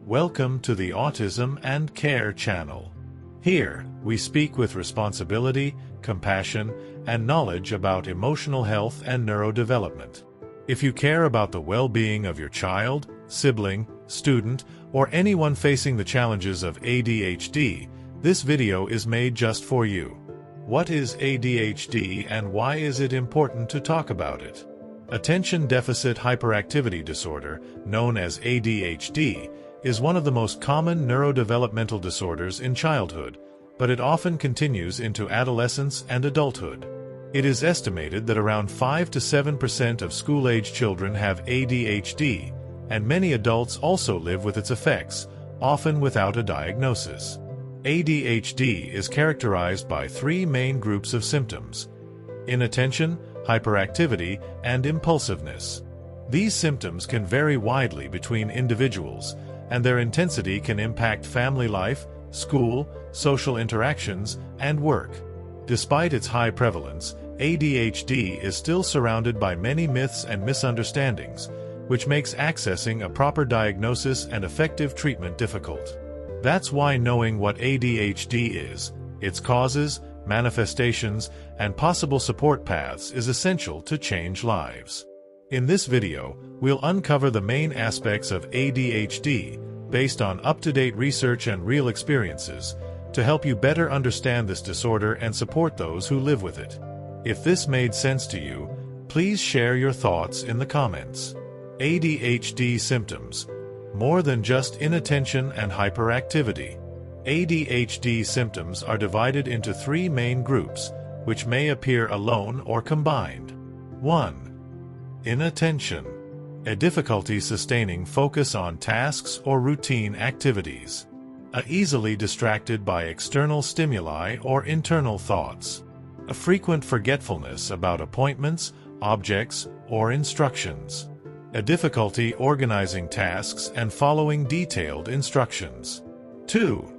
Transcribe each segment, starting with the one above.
Welcome to the Autism and Care channel. Here, we speak with responsibility, compassion, and knowledge about emotional health and neurodevelopment. If you care about the well-being of your child, sibling, student, or anyone facing the challenges of ADHD, this video is made just for you. What is ADHD and why is it important to talk about it? Attention Deficit Hyperactivity Disorder, known as ADHD, is one of the most common neurodevelopmental disorders in childhood, but it often continues into adolescence and adulthood. It is estimated that around 5 to 7% of school-age children have ADHD, and many adults also live with its effects, often without a diagnosis. ADHD is characterized by three main groups of symptoms: inattention, hyperactivity, and impulsiveness. These symptoms can vary widely between individuals, and their intensity can impact family life, school, social interactions, and work. Despite its high prevalence, ADHD is still surrounded by many myths and misunderstandings, which makes accessing a proper diagnosis and effective treatment difficult. That's why knowing what ADHD is, its causes, manifestations, and possible support paths is essential to change lives. In this video, we'll uncover the main aspects of ADHD based on up-to-date research and real experiences to help you better understand this disorder and support those who live with it. If this made sense to you, please share your thoughts in the comments. ADHD symptoms: more than just inattention and hyperactivity. ADHD symptoms are divided into three main groups, which may appear alone or combined. 1. Inattention. A difficulty sustaining focus on tasks or routine activities. Easily distracted by external stimuli or internal thoughts. A frequent forgetfulness about appointments, objects, or instructions. A difficulty organizing tasks and following detailed instructions. 2.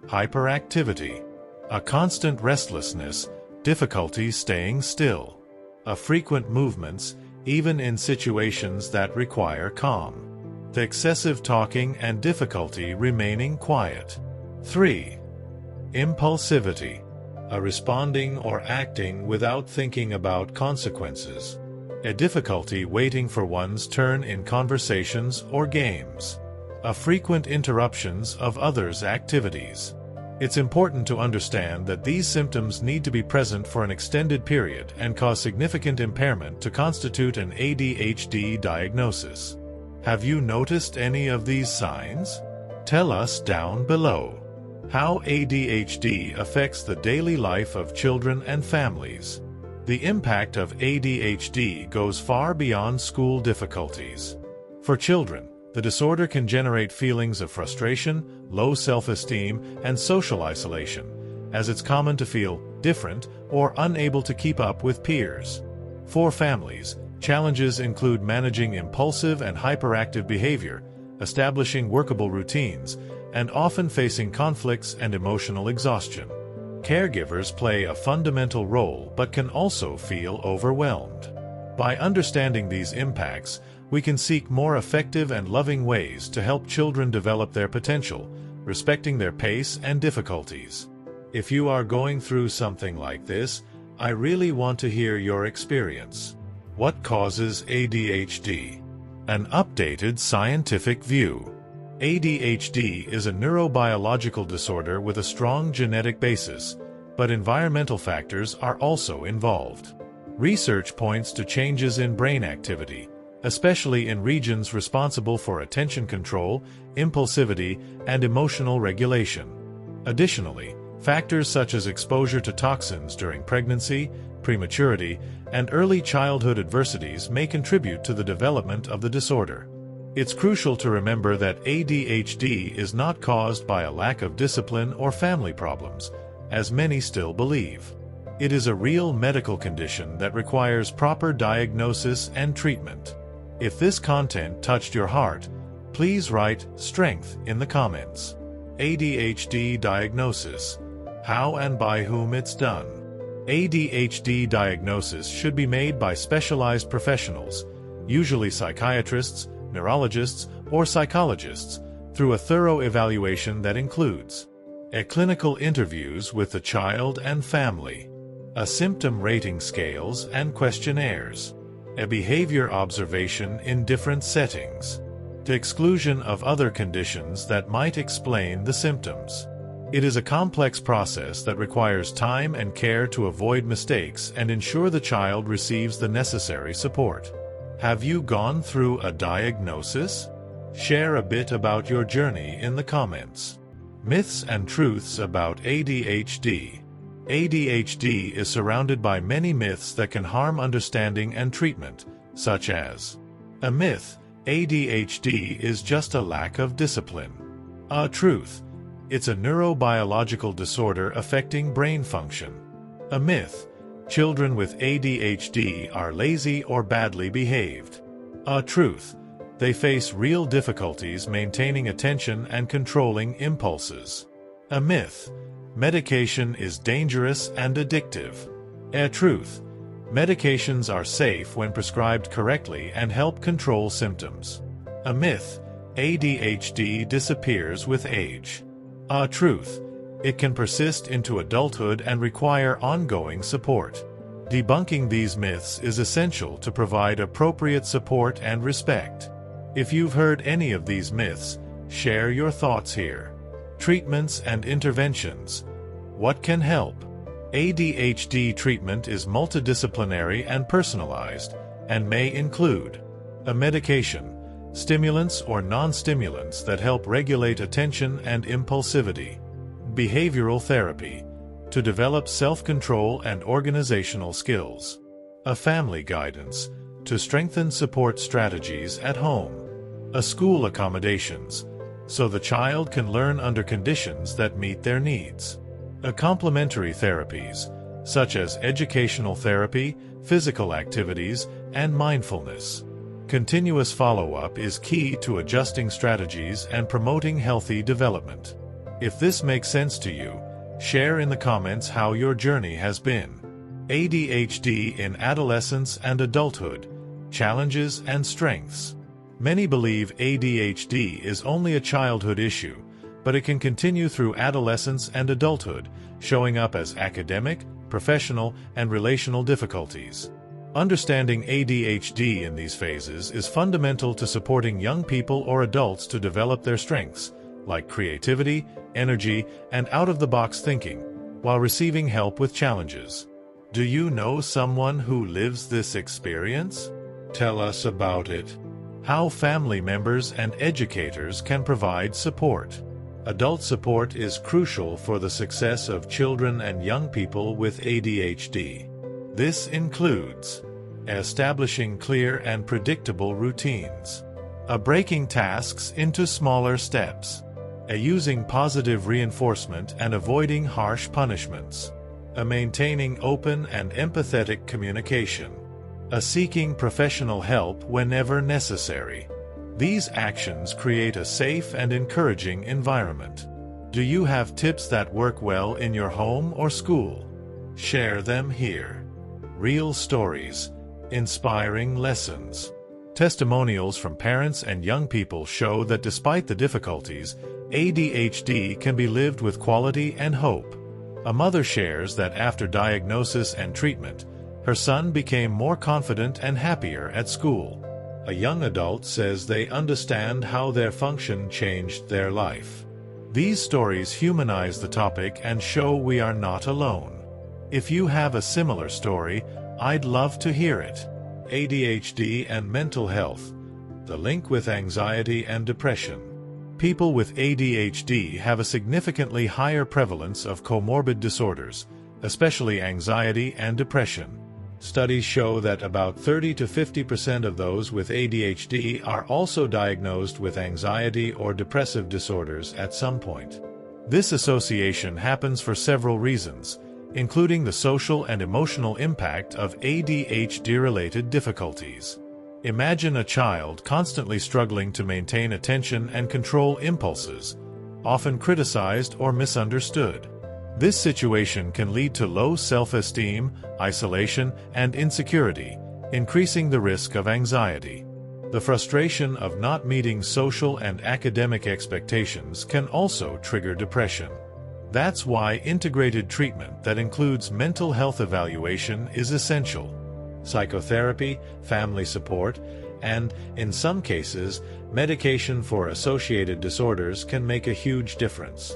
Hyperactivity. A constant restlessness, difficulty staying still. A frequent movements, even in situations that require calm. The excessive talking and difficulty remaining quiet. 3. Impulsivity. A responding or acting without thinking about consequences. A difficulty waiting for one's turn in conversations or games. A frequent interruptions of others' activities. It's important to understand that these symptoms need to be present for an extended period and cause significant impairment to constitute an ADHD diagnosis. Have you noticed any of these signs? Tell us down below. How ADHD affects the daily life of children and families. The impact of ADHD goes far beyond school difficulties. For children, the disorder can generate feelings of frustration, low self-esteem, and social isolation, as it's common to feel different or unable to keep up with peers. For families, challenges include managing impulsive and hyperactive behavior, establishing workable routines, and often facing conflicts and emotional exhaustion. Caregivers play a fundamental role but can also feel overwhelmed. By understanding these impacts, we can seek more effective and loving ways to help children develop their potential, respecting their pace and difficulties. If you are going through something like this, I really want to hear your experience. What causes ADHD? An updated scientific view. ADHD is a neurobiological disorder with a strong genetic basis, but environmental factors are also involved. Research points to changes in brain activity, especially in regions responsible for attention control, impulsivity, and emotional regulation. Additionally, factors such as exposure to toxins during pregnancy, prematurity, and early childhood adversities may contribute to the development of the disorder. It's crucial to remember that ADHD is not caused by a lack of discipline or family problems, as many still believe. It is a real medical condition that requires proper diagnosis and treatment. If this content touched your heart, please write "strength" in the comments. ADHD diagnosis. How and by whom it's done. ADHD diagnosis should be made by specialized professionals, usually psychiatrists, neurologists, or psychologists, through a thorough evaluation that includes clinical interviews with the child and family, symptom rating scales and questionnaires, behavior observation in different settings, to exclusion of other conditions that might explain the symptoms. It is a complex process that requires time and care to avoid mistakes and ensure the child receives the necessary support. Have you gone through a diagnosis? Share a bit about your journey in the comments. Myths and truths about ADHD. ADHD is surrounded by many myths that can harm understanding and treatment, such as a myth: ADHD is just a lack of discipline. A truth: it's a neurobiological disorder affecting brain function. A myth: children with ADHD are lazy or badly behaved. A truth: they face real difficulties maintaining attention and controlling impulses. A myth: medication is dangerous and addictive. A truth: medications are safe when prescribed correctly and help control symptoms. A myth: ADHD disappears with age. A truth: it can persist into adulthood and require ongoing support. Debunking these myths is essential to provide appropriate support and respect. If you've heard any of these myths, share your thoughts here. Treatments and interventions. What can help? ADHD treatment is multidisciplinary and personalized, and may include a medication, stimulants or non-stimulants that help regulate attention and impulsivity, behavioral therapy, to develop self-control and organizational skills, a family guidance, to strengthen support strategies at home, a school accommodations, so the child can learn under conditions that meet their needs, a complementary therapies, such as educational therapy, physical activities, and mindfulness. Continuous follow-up is key to adjusting strategies and promoting healthy development. If this makes sense to you, share in the comments how your journey has been. ADHD in adolescence and adulthood, challenges and strengths. Many believe ADHD is only a childhood issue, but it can continue through adolescence and adulthood, showing up as academic, professional, and relational difficulties. Understanding ADHD in these phases is fundamental to supporting young people or adults to develop their strengths, like creativity, energy, and out-of-the-box thinking, while receiving help with challenges. Do you know someone who lives this experience? Tell us about it. How family members and educators can provide support. Adult support is crucial for the success of children and young people with ADHD. This includes establishing clear and predictable routines, breaking tasks into smaller steps, using positive reinforcement and avoiding harsh punishments, maintaining open and empathetic communication, seeking professional help whenever necessary. These actions create a safe and encouraging environment. Do you have tips that work well in your home or school? Share them here. Real stories, inspiring lessons. Testimonials from parents and young people show that despite the difficulties, ADHD can be lived with quality and hope. A mother shares that after diagnosis and treatment, her son became more confident and happier at school. A young adult says they understand how their function changed their life. These stories humanize the topic and show we are not alone. If you have a similar story, I'd love to hear it. ADHD and mental health. The link with anxiety and depression. People with ADHD have a significantly higher prevalence of comorbid disorders, especially anxiety and depression. Studies show that about 30 to 50% of those with ADHD are also diagnosed with anxiety or depressive disorders at some point. This association happens for several reasons, including the social and emotional impact of ADHD-related difficulties. Imagine a child constantly struggling to maintain attention and control impulses, often criticized or misunderstood. This situation can lead to low self-esteem, isolation, and insecurity, increasing the risk of anxiety. The frustration of not meeting social and academic expectations can also trigger depression. That's why integrated treatment that includes mental health evaluation is essential. Psychotherapy, family support, and, in some cases, medication for associated disorders can make a huge difference.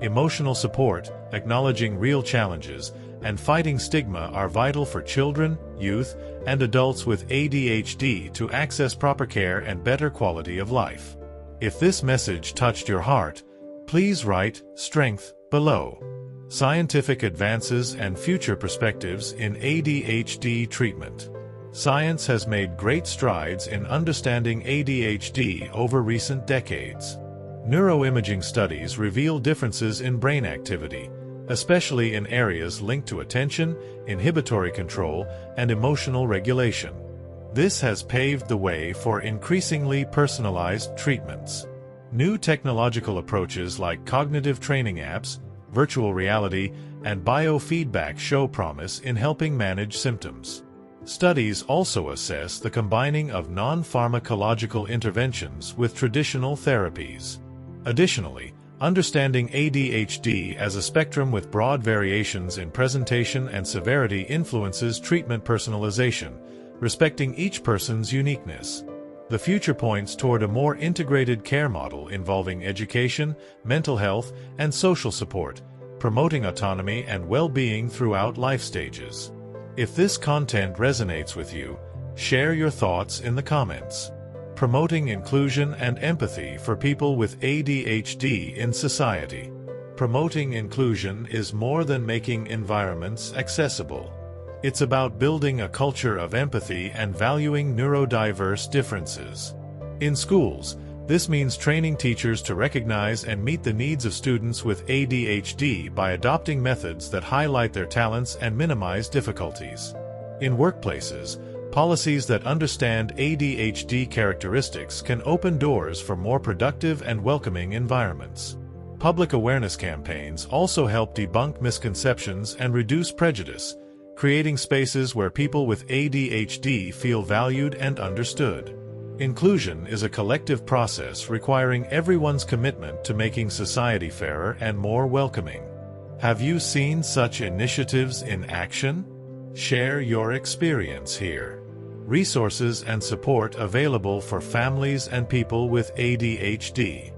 Emotional support, acknowledging real challenges, and fighting stigma are vital for children, youth, and adults with ADHD to access proper care and better quality of life. If this message touched your heart, please write "Strength" below. Scientific advances and future perspectives in ADHD treatment. Science has made great strides in understanding ADHD over recent decades. Neuroimaging studies reveal differences in brain activity, especially in areas linked to attention, inhibitory control, and emotional regulation. This has paved the way for increasingly personalized treatments. New technological approaches like cognitive training apps, virtual reality, and biofeedback show promise in helping manage symptoms. Studies also assess the combining of non-pharmacological interventions with traditional therapies. Additionally, understanding ADHD as a spectrum with broad variations in presentation and severity influences treatment personalization, respecting each person's uniqueness. The future points toward a more integrated care model involving education, mental health, and social support, promoting autonomy and well-being throughout life stages. If this content resonates with you, share your thoughts in the comments. Promoting inclusion and empathy for people with ADHD in society. Promoting inclusion is more than making environments accessible. It's about building a culture of empathy and valuing neurodiverse differences. In schools, this means training teachers to recognize and meet the needs of students with ADHD by adopting methods that highlight their talents and minimize difficulties. In workplaces, policies that understand ADHD characteristics can open doors for more productive and welcoming environments. Public awareness campaigns also help debunk misconceptions and reduce prejudice, creating spaces where people with ADHD feel valued and understood. Inclusion is a collective process requiring everyone's commitment to making society fairer and more welcoming. Have you seen such initiatives in action? Share your experience here. Resources and support available for families and people with ADHD.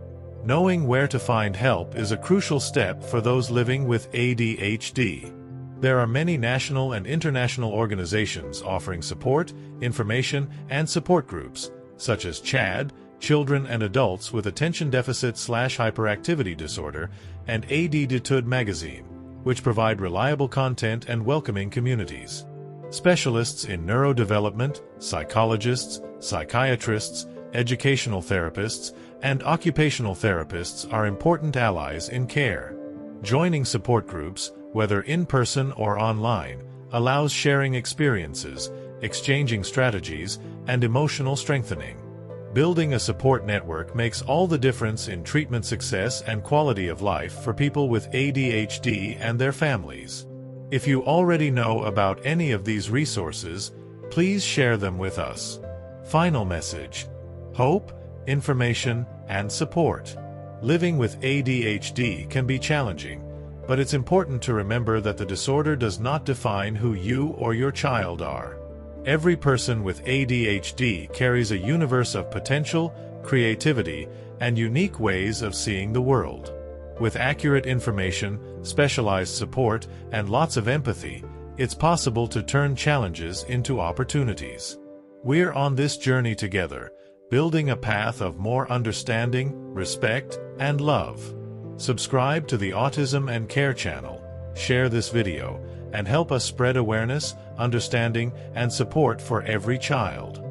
Knowing where to find help is a crucial step for those living with ADHD. There are many national and international organizations offering support, information, and support groups, such as CHAD, Children and Adults with Attention Deficit/Hyperactivity Disorder, and ADHD magazine, which provide reliable content and welcoming communities. Specialists in neurodevelopment, psychologists, psychiatrists, educational therapists, and occupational therapists are important allies in care. Joining support groups, whether in person or online, allows sharing experiences, exchanging strategies, and emotional strengthening. Building a support network makes all the difference in treatment success and quality of life for people with ADHD and their families. If you already know about any of these resources, please share them with us. Final message: hope, information, and support. Living with ADHD can be challenging, but it's important to remember that the disorder does not define who you or your child are. Every person with ADHD carries a universe of potential, creativity, and unique ways of seeing the world. With accurate information, specialized support, and lots of empathy, it's possible to turn challenges into opportunities. We're on this journey together, building a path of more understanding, respect, and love. Subscribe to the Autism and Care channel, share this video, and help us spread awareness, understanding, and support for every child.